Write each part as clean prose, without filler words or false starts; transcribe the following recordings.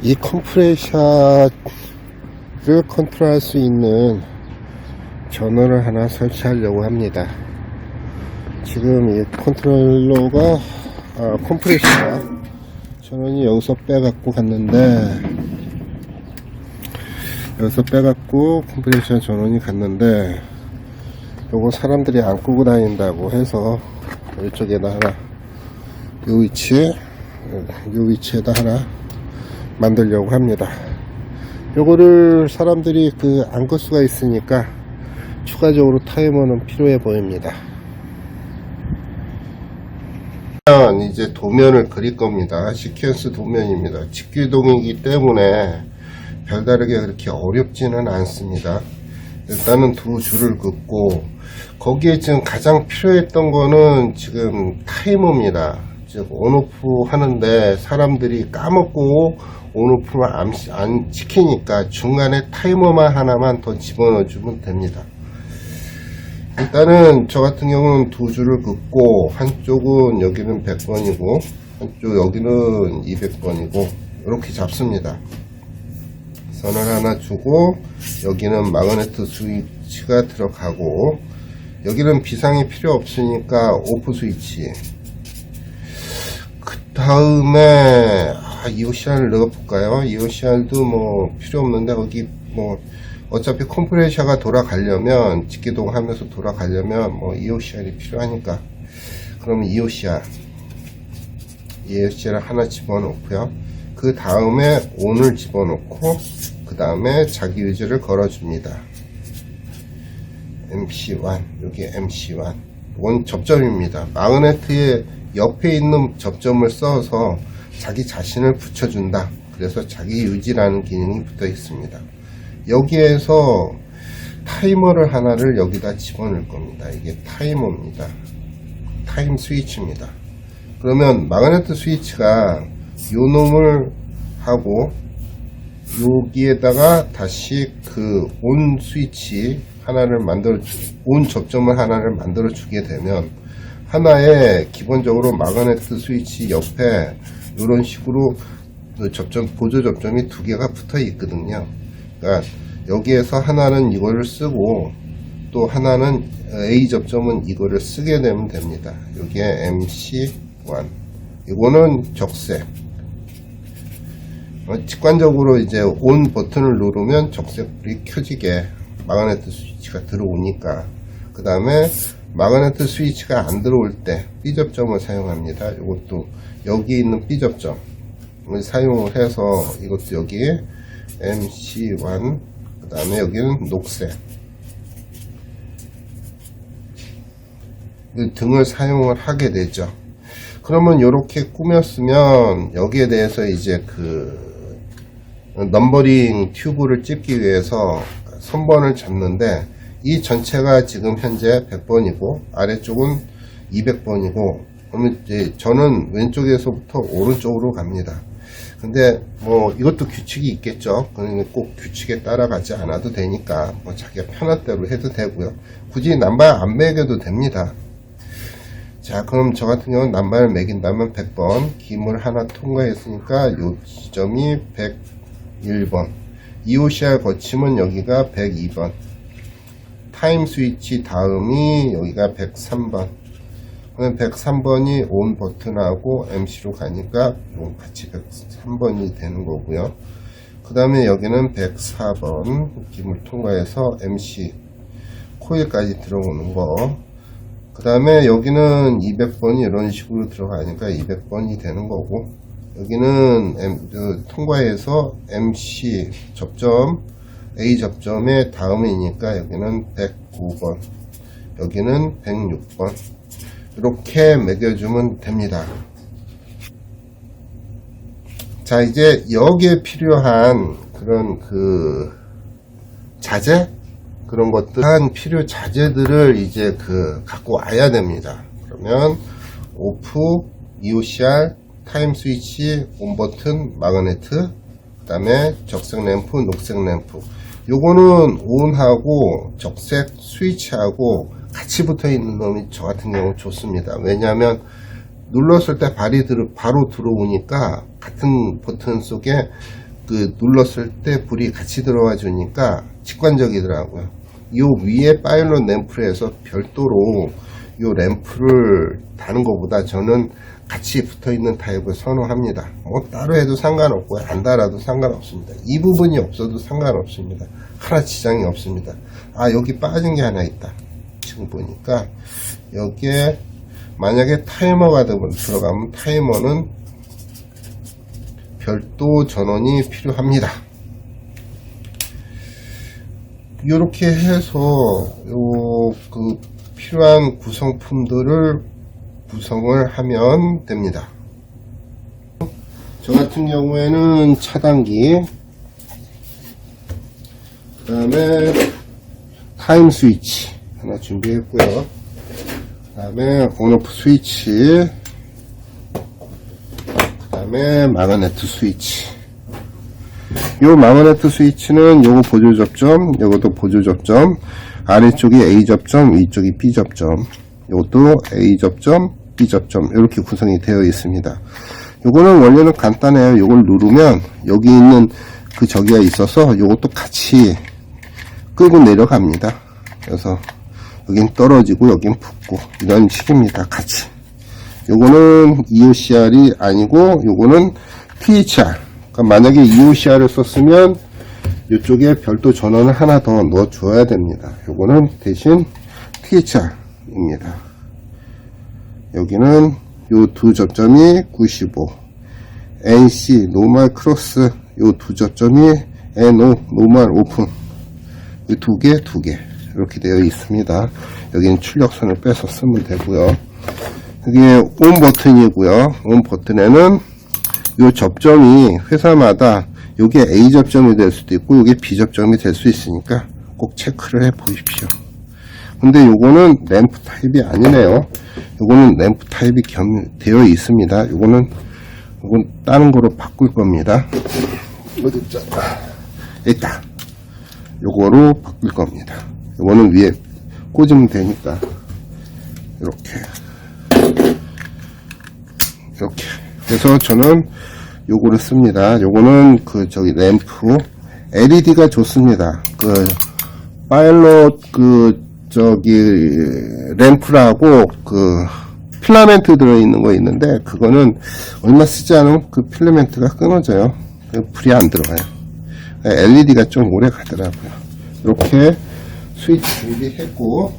이 컴프레셔를 컨트롤할 수 있는 전원을 하나 설치하려고 합니다. 지금 이 컨트롤러가 컴프레셔가 전원이 여기서 빼갖고 갔는데, 여기서 빼갖고 컴프레셔 전원이 갔는데, 요거 사람들이 안 끄고 다닌다고 해서 이쪽에다 하나, 요 위치에다 하나 만들려고 합니다. 요거를 사람들이 안 끌 수가 있으니까 추가적으로 타이머는 필요해 보입니다. 이제 도면을 그릴 겁니다. 시퀀스 도면입니다. 직기동이기 때문에 별다르게 그렇게 어렵지는 않습니다. 일단은 두 줄을 긋고, 거기에 지금 가장 필요했던 거는 지금 타이머입니다. 즉 온오프 하는데 사람들이 까먹고 온오프를 안 시키니까 중간에 타이머만 하나만 더 집어넣어 주면 됩니다. 일단은 저 같은 경우는 두 줄을 긋고, 한쪽은 여기는 100번이고 한쪽 여기는 200번이고 이렇게 잡습니다. 선을 하나 주고, 여기는 마그네트 스위치가 들어가고, 여기는 비상이 필요 없으니까 오프 스위치. 그 다음에 EOCR을 넣어볼까요? EOCR도 뭐 필요 없는데, 거기 뭐 어차피 컴프레셔가 돌아가려면, 직기동 하면서 돌아가려면 뭐 EOCR이 필요하니까, 그러면 EOCR을 하나 집어넣고요. 그 다음에 ON을 집어넣고, 그 다음에 자기 유지를 걸어줍니다. MC1, 여기 MC1 원 접점입니다. 마그네트의 옆에 있는 접점을 써서 자기 자신을 붙여준다. 그래서 자기 유지라는 기능이 붙어 있습니다. 여기에서 타이머를 하나를 여기다 집어넣을 겁니다. 이게 타이머입니다. 타임 스위치입니다. 그러면 마그네트 스위치가 요 놈을 하고, 여기에다가 다시 온 스위치 하나를 온 접점을 하나를 만들어 주게 되면, 하나의 기본적으로 마그네트 스위치 옆에 이런 식으로 보조 접점이 두 개가 붙어 있거든요. 그러니까 여기에서 하나는 이거를 쓰고, 또 하나는 A 접점은 이거를 쓰게 되면 됩니다. 여기에 MC1, 이거는 적색. 직관적으로 이제 ON 버튼을 누르면 적색불이 켜지게 마그네트 스위치가 들어오니까, 그 다음에 마그네트 스위치가 안 들어올 때 B 접점을 사용합니다. 이것도 여기 있는 B 접점을 사용을 해서, 이것도 여기에 MC1, 그 다음에 여기는 녹색 등을 사용을 하게 되죠. 그러면 이렇게 꾸몄으면, 여기에 대해서 이제 넘버링 튜브를 찝기 위해서 선번을 잡는데, 이 전체가 지금 현재 100번이고 아래쪽은 200번이고, 그러면 이제 저는 왼쪽에서부터 오른쪽으로 갑니다. 근데 뭐 이것도 규칙이 있겠죠. 그러니까 꼭 규칙에 따라가지 않아도 되니까 뭐 자기가 편한 대로 해도 되고요. 굳이 남발 안 매겨도 됩니다. 자, 그럼 저 같은 경우는 남발을 매긴다면 100번, 기물 하나 통과했으니까 요 지점이 101번, EOCR 거치면 여기가 102번, 타임 스위치 다음이 여기가 103번, 그러면 103번이 ON 버튼하고 MC로 가니까 같이 103번이 되는 거고요. 그 다음에 여기는 104번, 기물 통과해서 MC 코일까지 들어오는 거. 그 다음에 여기는 200번이 이런 식으로 들어가니까 200번이 되는 거고, 여기는 통과해서 MC 접점, A 접점의 다음이니까 여기는 109번, 여기는 106번. 이렇게 매겨주면 됩니다. 자, 이제 여기에 필요한 그런 자재? 그런 것들, 한 필요 자재들을 이제 갖고 와야 됩니다. 그러면 오프, EOCR, 타임 스위치, 온 버튼, 마그네트, 그 다음에 적색 램프, 녹색 램프. 요거는 온하고 적색 스위치하고 같이 붙어 있는 놈이 저 같은 경우 좋습니다. 왜냐하면 눌렀을 때 바로 들어오니까 같은 버튼 속에 눌렀을 때 불이 같이 들어와 주니까 직관적이더라고요. 요 위에 파일럿 램프를 해서 별도로 요 램프를 다는 것보다 저는 같이 붙어 있는 타입을 선호합니다. 뭐 따로 해도 상관없고요, 안 달아도 상관없습니다. 이 부분이 없어도 상관없습니다. 하나 지장이 없습니다. 아, 여기 빠진 게 하나 있다. 지금 보니까 여기에 만약에 타이머가 들어가면 타이머는 별도 전원이 필요합니다. 이렇게 해서 필요한 구성품들을 구성을 하면 됩니다. 저 같은 경우에는 차단기, 그 다음에 타임 스위치 하나 준비했고요. 그 다음에 온오프 스위치, 그 다음에 마그네트 스위치. 요 마그네트 스위치는 요거 보조 접점, 요것도 보조 접점, 아래쪽이 A 접점, 위쪽이 B 접점, 요것도 A 접점, B 접점, 이렇게 구성이 되어 있습니다. 요거는 원래는 간단해요. 요걸 누르면 여기 있는 그 저기가 있어서 요것도 같이 끌고 내려갑니다. 그래서 여긴 떨어지고 여긴 붙고 이런 식입니다. 같이. 요거는 EOCR이 아니고 요거는 THR. 그러니까 만약에 EOCR을 썼으면 이쪽에 별도 전원을 하나 더 넣어 줘야 됩니다. 요거는 대신 THR입니다. 여기는 요 두 접점이 95, NC 노멀 크로스, 요 두 접점이 NO 노멀 오픈, 이 두 개 이렇게 되어 있습니다. 여기는 출력선을 빼서 쓰면 되고요. 이게 온 버튼이고요. 온 버튼에는 요 접점이 회사마다 요게 A 접점이 될 수도 있고 요게 B 접점이 될 수 있으니까 꼭 체크를 해 보십시오. 근데 요거는 램프 타입이 아니네요. 요거는 램프 타입이 되어 있습니다. 요건 다른 거로 바꿀 겁니다. 어디 있죠? 있다. 요거로 바꿀 겁니다. 요거는 위에 꽂으면 되니까 이렇게 그래서 저는 요거를 씁니다. 요거는 램프 LED가 좋습니다. 파일럿 램프라고 필라멘트 들어있는 거 있는데 그거는 얼마 쓰지 않으면 그 필라멘트가 끊어져요. 불이 안 들어가요. LED가 좀 오래 가더라고요. 이렇게 스위치 준비했고,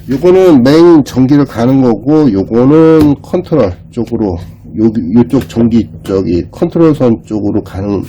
요거는 메인 전기를 가는 거고, 요거는 컨트롤 쪽으로, 요쪽 전기 컨트롤 선 쪽으로 가는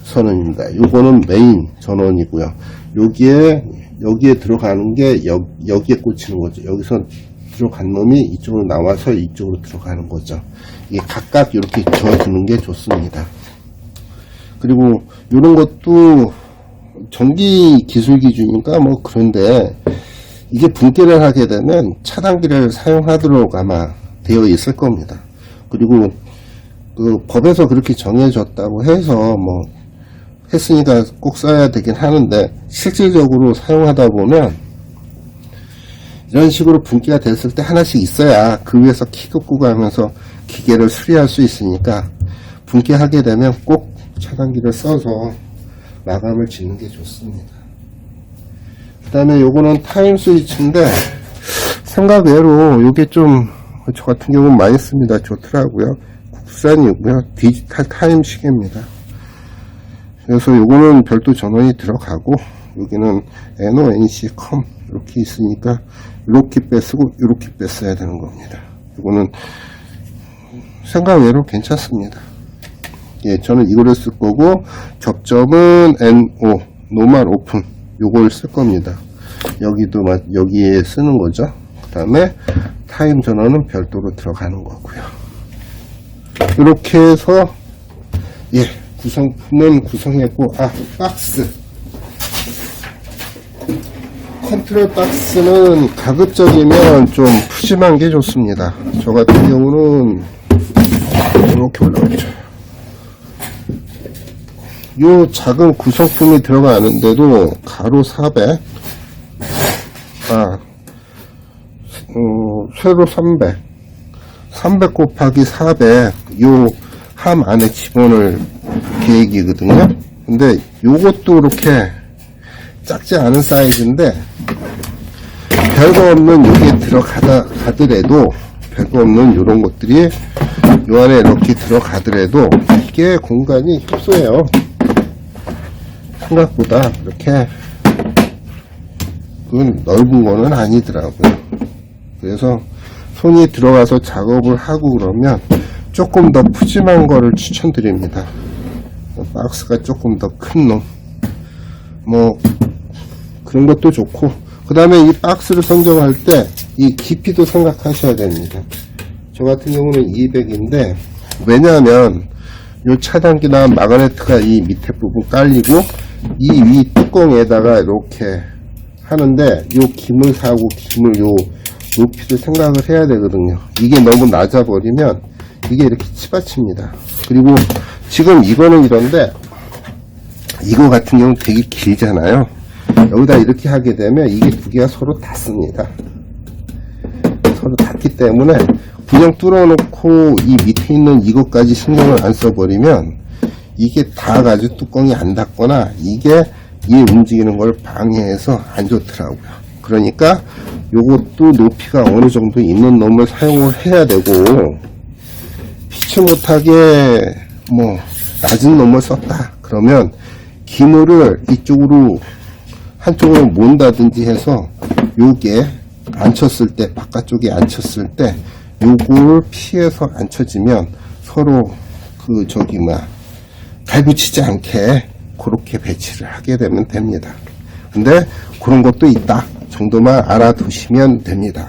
선언입니다. 요거는 메인 전원이고요. 여기에 들어가는 게 여기에 꽂히는 거죠. 여기서 들어간 놈이 이쪽으로 나와서 이쪽으로 들어가는 거죠. 이게 각각 이렇게 저어주는 게 좋습니다. 그리고 이런 것도 전기 기술 기준이니까 뭐 그런데 이게 분께를 하게 되면 차단기를 사용하도록 아마 되어 있을 겁니다. 그리고 법에서 그렇게 정해졌다고 해서 뭐 했으니까 꼭 써야 되긴 하는데 실질적으로 사용하다 보면 이런 식으로 분기가 됐을 때 하나씩 있어야 그 위에서 키 긋고 가면서 기계를 수리할 수 있으니까 분기하게 되면 꼭 차단기를 써서 마감을 짓는 게 좋습니다. 그 다음에 요거는 타임 스위치인데 생각 외로 요게 좀 저 같은 경우는 많이 씁니다. 좋더라고요. 국산이고요. 디지털 타임 시계입니다. 그래서 요거는 별도 전원이 들어가고 여기는 NO, NC, COM 이렇게 있으니까 이렇게 빼쓰고 이렇게 뺐어야 되는 겁니다. 요거는 생각 외로 괜찮습니다. 예, 저는 이거를 쓸 거고 접점은 NO, 노멀 오픈 요걸 쓸 겁니다. 여기에 쓰는 거죠. 그 다음에 타임 전원은 별도로 들어가는 거고요. 이렇게 해서 예, 구성품은 구성했고, 박스. 컨트롤 박스는 가급적이면 좀 푸짐한 게 좋습니다. 저 같은 경우는 이렇게 올라오죠. 요 작은 구성품이 들어가는데도 가로 400, 세로 300 곱하기 400, 요 함 안에 집어넣을 계획이거든요. 근데 요것도 이렇게 작지 않은 사이즈인데 별거 없는 요게 들어가더라도 별거 없는 요런 것들이 요 안에 이렇게 들어가더라도 이게 공간이 협소해요. 생각보다 그렇게 그건 넓은 거는 아니더라고요. 그래서 손이 들어가서 작업을 하고 그러면 조금 더 푸짐한 거를 추천드립니다. 박스가 조금 더 큰 놈, 뭐 그런 것도 좋고, 그 다음에 이 박스를 선정할 때 이 깊이도 생각하셔야 됩니다. 저 같은 경우는 200인데 왜냐하면 요 차단기나 마그네트가 이 밑에 부분 깔리고 이 위 뚜껑에다가 이렇게 하는데 요 기물 사고 기물 요 높이를 생각을 해야 되거든요. 이게 너무 낮아 버리면 이게 이렇게 치받칩니다. 그리고 지금 이거는 이런데 이거 같은 경우는 되게 길잖아요. 여기다 이렇게 하게 되면 이게 두 개가 서로 닿습니다. 서로 닿기 때문에 그냥 뚫어놓고 이 밑에 있는 이것까지 신경을 안 써버리면 이게 닿아가지고 뚜껑이 안 닿거나 이게 이 움직이는 걸 방해해서 안 좋더라고요. 그러니까 요것도 높이가 어느 정도 있는 놈을 사용을 해야 되고, 피치 못하게 뭐 낮은 놈을 썼다 그러면 기물을 이쪽으로 한쪽으로 몬다든지 해서 요게 앉혔을 때, 바깥쪽에 앉혔을 때 요걸 피해서 앉혀지면 서로 갈붙이지 않게 그렇게 배치를 하게 되면 됩니다. 근데 그런 것도 있다 정도만 알아두시면 됩니다.